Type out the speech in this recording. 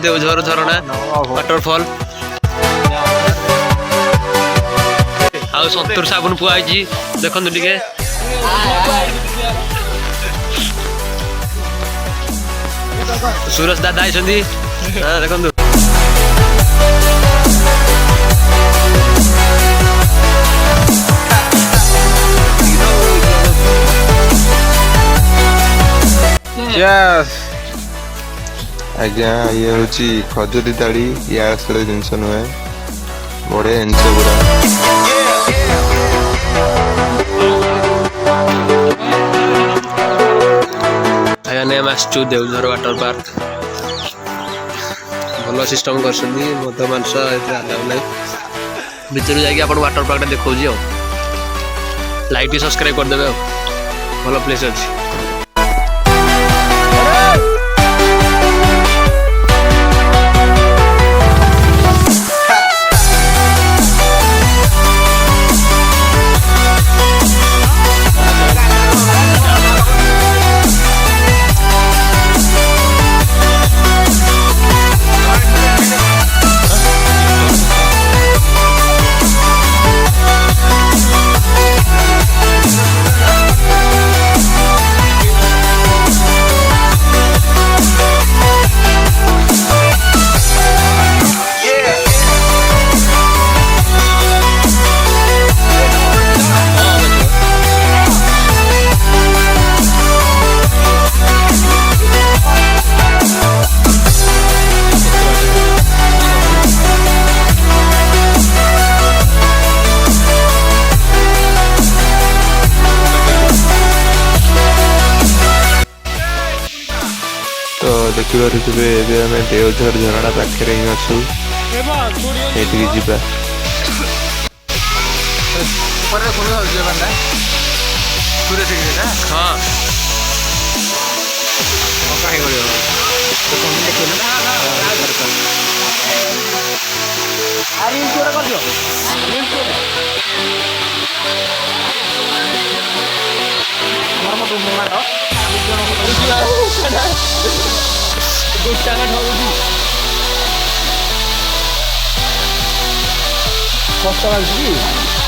Devjhar झरणा waterfall आउ संतूर साबुन पुआई देखु टे सूरज दादा आई देखु आज्ञा ये हूँ खजुरी ताड़ी या जिनस नुहे बढ़िया जिनस पूरा आसचु देवझर वाटर पार्क भल सिस्टम कर मद मांस भर जा वाटर पार्क देखा लाइक भी सब्सक्राइब करदे भल प्लेस अच्छी तो देखिए आम देवझर झरणा पाखे ही अच्छु ये जीवा हाँ कष्ट लाग्छ कि